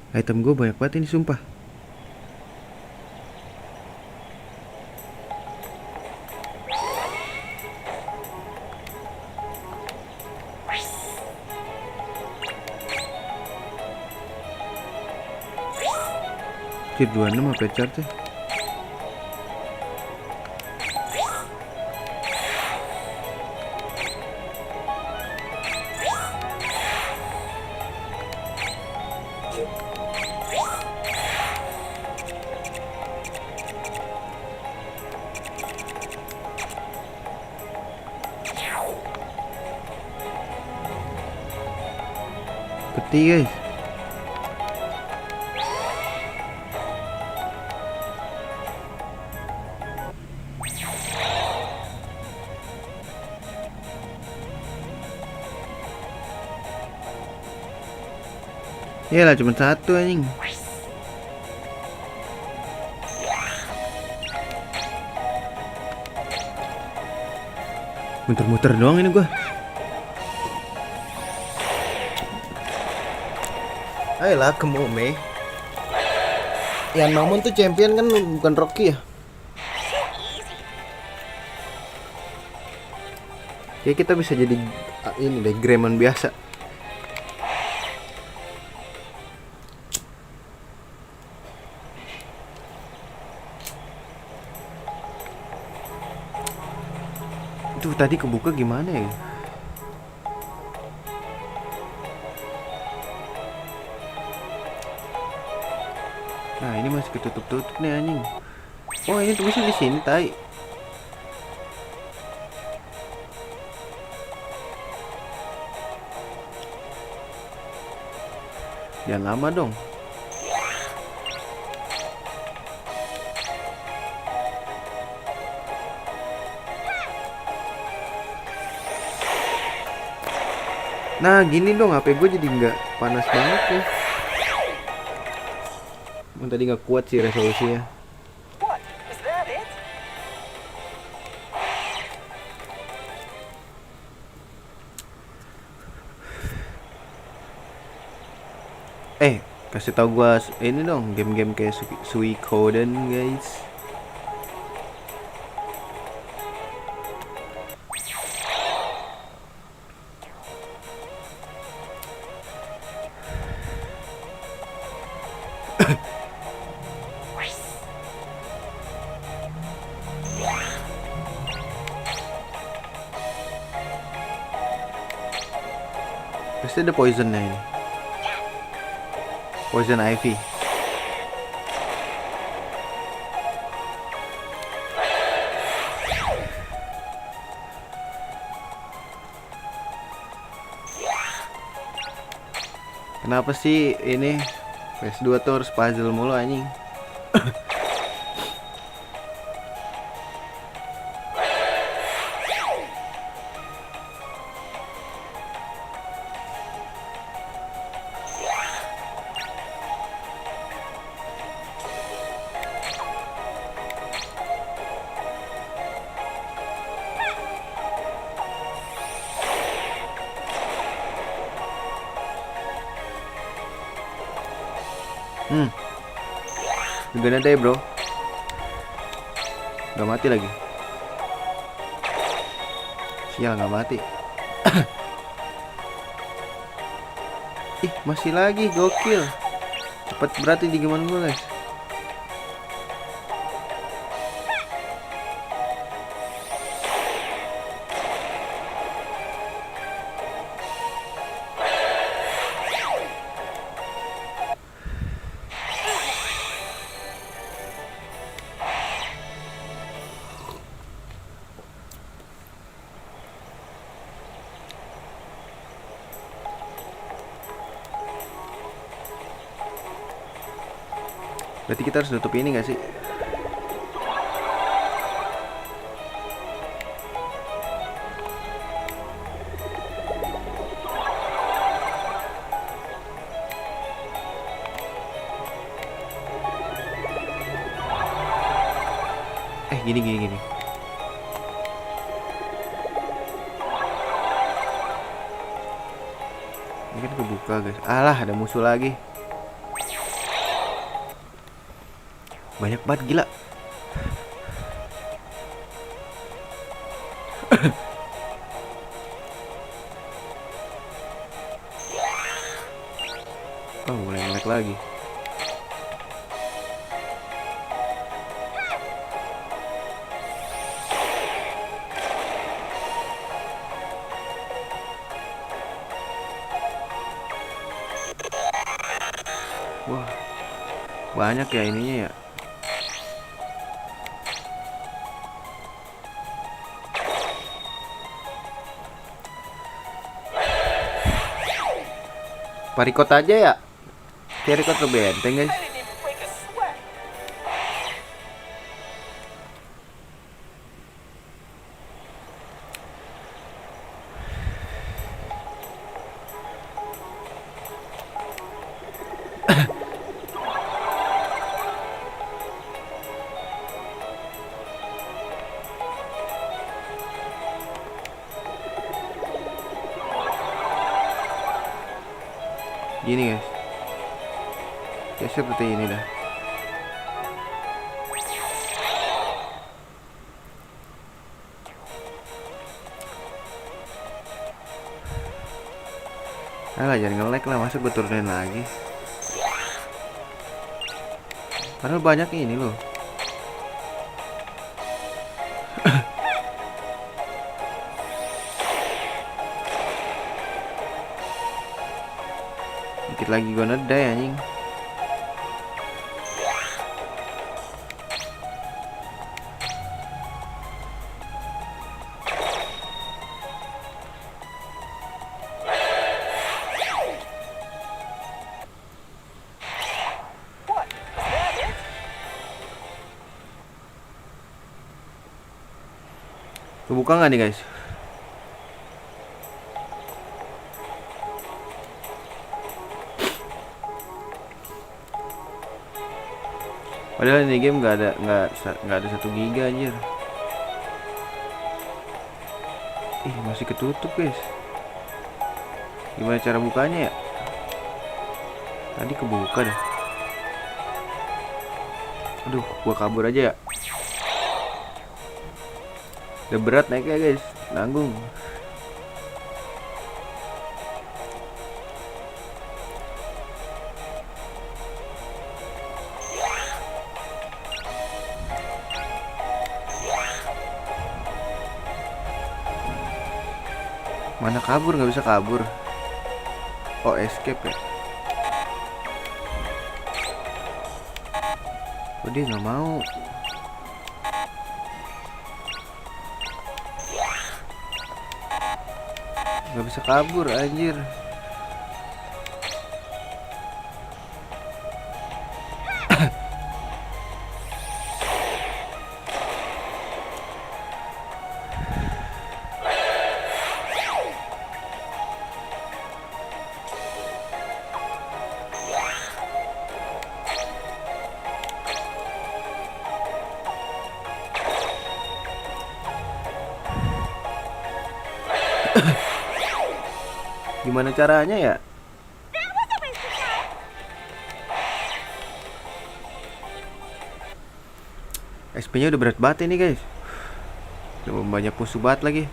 Item gue banyak banget ini sumpah. Tier 26 apa chart ya? Peti guys. Iyalah cuma satu anjing. Muter-muter doang ini gua. Ayolah ke Mome. Yang Mamon tuh champion kan, bukan Rocky ya. Ya kita bisa jadi ini deh, Greymon biasa. Tuh tadi kebuka gimana ya? Nah, ini masih ketutup-tutup nih anjing. Oh, ini tulisnya di sini, tai. Jangan lama dong. Nah, gini dong, HP gue jadi nggak panas banget ya. Tadi nggak kuat sih resolusinya.
What? Is that it?
Kasih tau gua ini dong, game-game kayak Suikoden, guys. Pasti ada poisonnya ini. Poison Ivy. Kenapa sih ini PS2 tuh harus puzzle mulu anjing? Gimana deh bro? Gak mati lagi. Sial, gak mati. Ih, masih lagi, gokil. Cepet berarti di gimana gue guys. Berarti kita harus tutup ini gak sih? Gini. Ini kan kebuka guys. Alah, ada musuh lagi. Banyak banget, gila. Oh, mulai ngelag lagi. Wah, banyak ya ininya ya. Parikot aja ya. Parikot lebih enteng guys.
I didn't even break a sweat.
Gini guys. Ya seperti ini dah. Alah, jangan nge-lag lah, masa gue turunin lagi. Padahal banyak ini loh. Dikit lagi gue nedai anjing. Kebuka nggak nih guys? Padahal ini game nggak ada 1 GB anjir. Ih, masih ketutup guys. Gimana cara bukanya ya? Tadi kebuka dah. Aduh, gua kabur aja ya. Udah berat naiknya guys, nanggung. Mana kabur, nggak bisa kabur. Oh, escape ya. Oh, dia nggak mau. Nggak bisa kabur anjir. Gimana caranya ya? SP-nya udah berat banget ini guys. Udah banyak musuh banget lagi.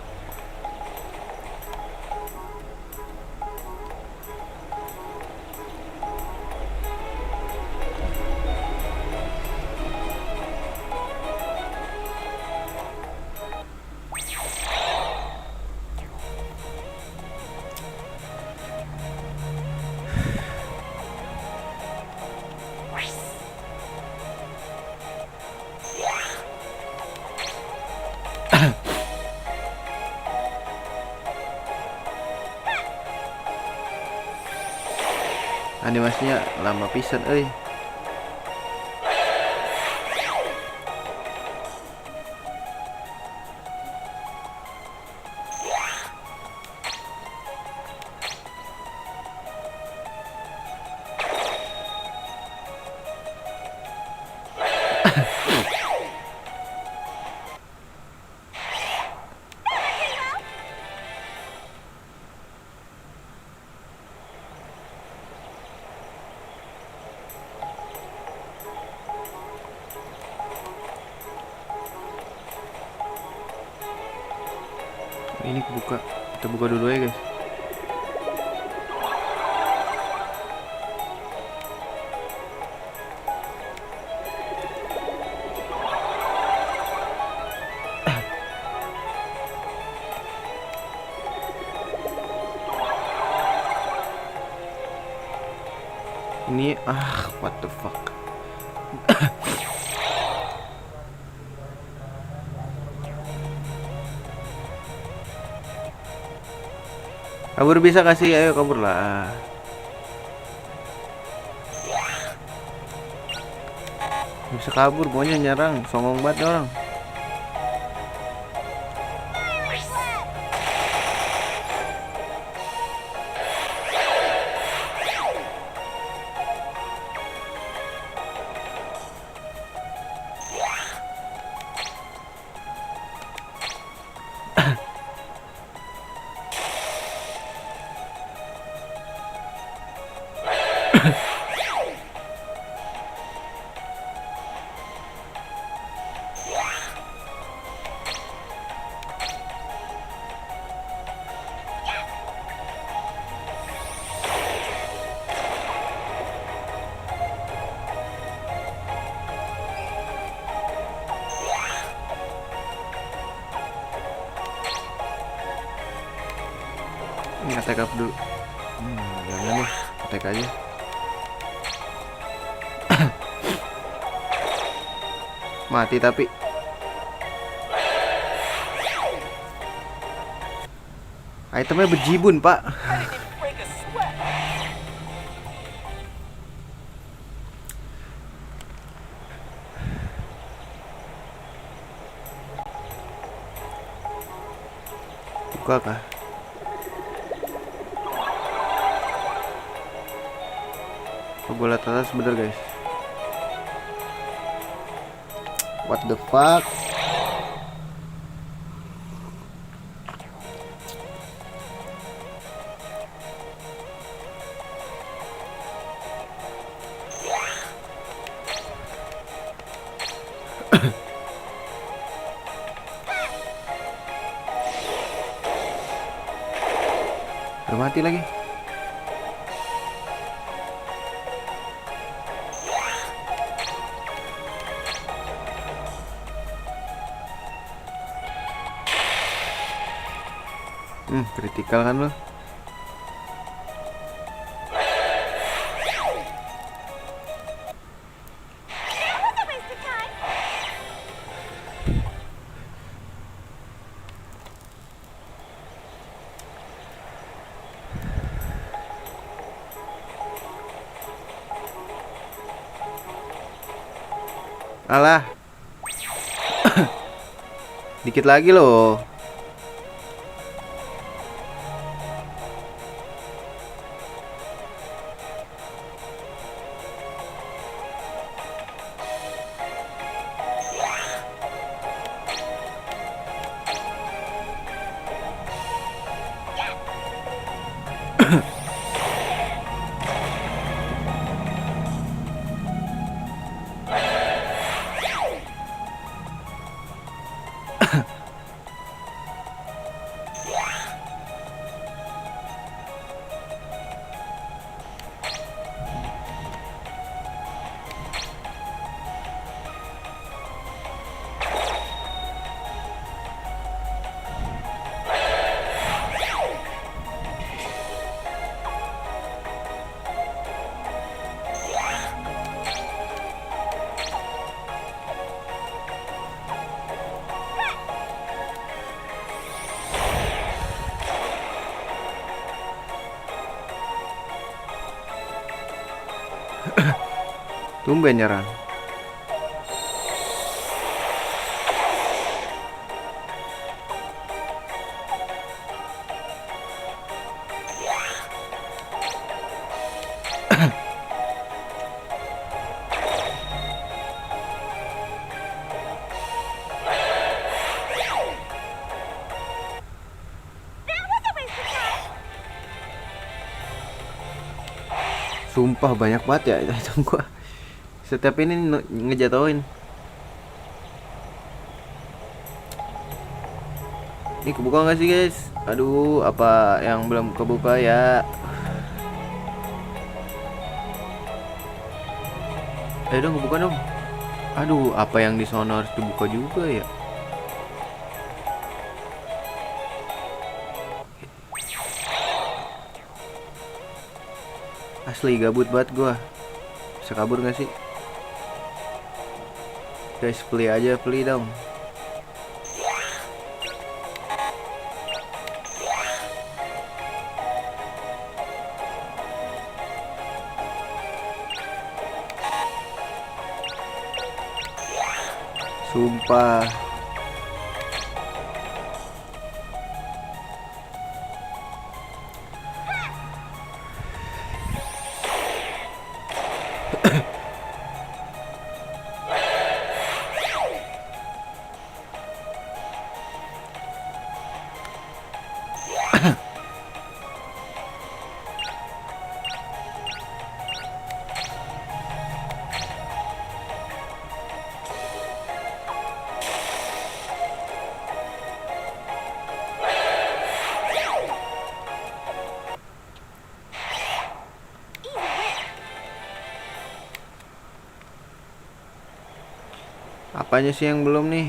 Animasinya lama pisan euy. Ini kebuka. Kita buka dulu ya guys. Ini what the fuck. Kabur bisa kasih, ayo kabur lah. Bisa kabur, maunya nyerang, songong banget orang. Attack up dulu. Jangan nih, attack aja. Mati tapi. Itemnya bejibun, Pak.
I didn't break a sweat.
Buka kah? Oh, gue liat atas bener guys. What the fuck? Udah mati lagi. Kritikal kan lo. Alah. Dikit lagi loh. Tumben nyerang. Sumpah banyak banget ya itu gua. Setiap ini ngejatoin. Ini kebuka nggak sih guys? Aduh, apa yang belum kebuka ya? Ayo dong, kebuka dong. Aduh, apa yang di sana harus dibuka juga ya? Asli gabut banget gua. Bisa kabur nggak sih? Guys, play aja, play dong. Sumpah. Apanya sih yang belum nih?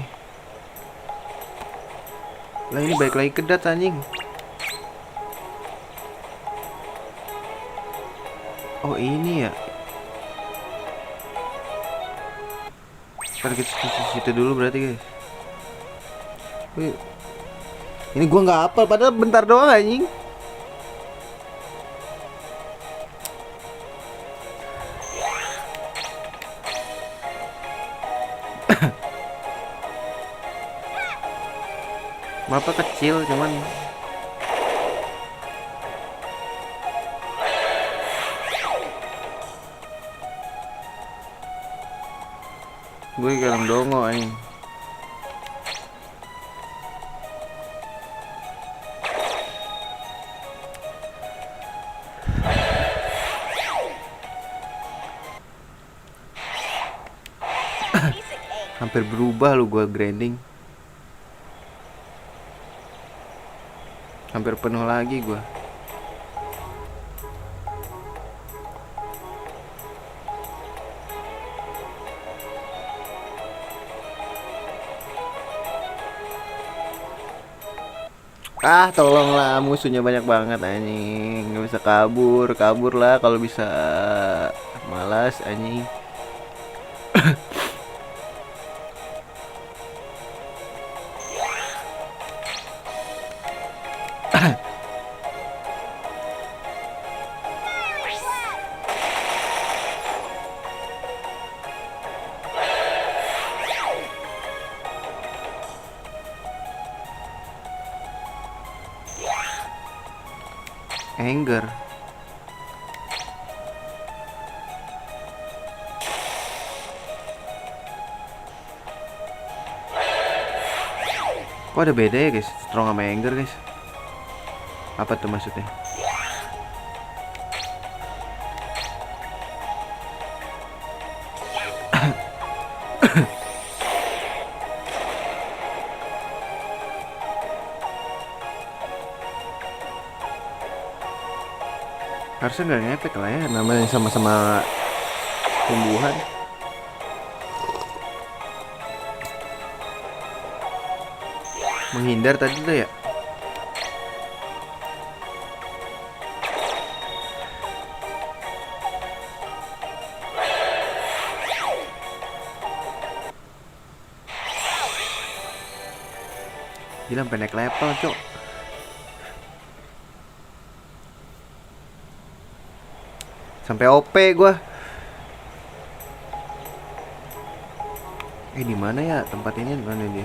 Lah ini balik lagi ke dat anjing. Oh ini ya. Target situ dulu berarti guys. Wih. Ini gua nggak hafal padahal bentar doang anjing. Mapa kecil cuman Gue kadang dongo anjing. Hampir berubah lu gua grinding. Hampir penuh lagi gua. Ah, tolonglah, musuhnya banyak banget anjing. Nggak bisa kabur, kabur lah kalau bisa. Malas anjing. Anger. Kok ada beda ya guys, strong sama anger guys? Apa tuh maksudnya? Harusnya nggak ngefek lah ya, namanya sama-sama tumbuhan. Menghindar tadi tuh ya. Gila sampai naik level cok. Sampai OP gua. Di mana ya tempat ini, di mana dia?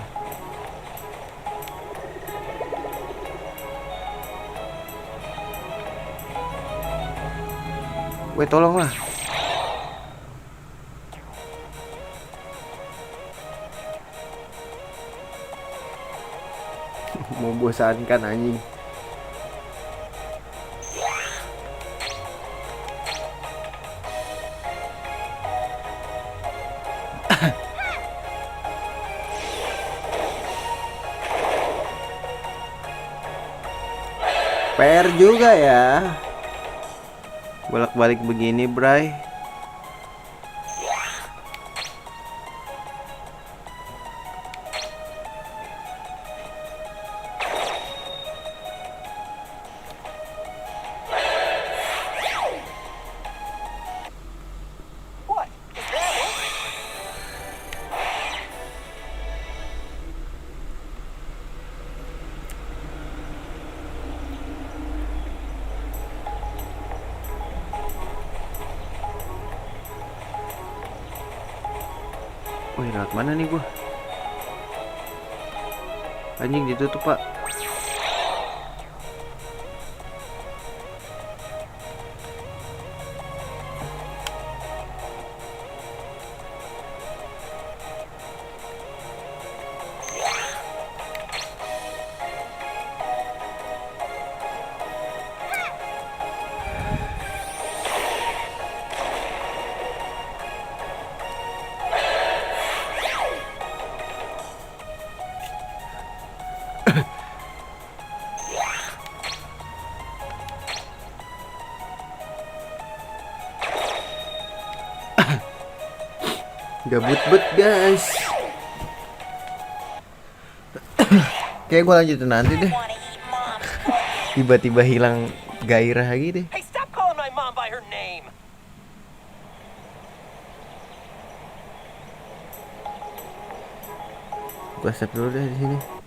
Weh, tolonglah. Membosankan anjing. PR juga ya. Bolak-balik begini, Bray.
What? Is that it?
Wih, lewat mana nih gua? Anjing ditutup, Pak. Gabut bet guys. Kayak gue lanjutin nanti deh.
Wanna eat mom's cookies?
Tiba-tiba hilang gairah gitu deh.
Hey, stop calling my mom by her name.
Gue stop dulu deh di sini.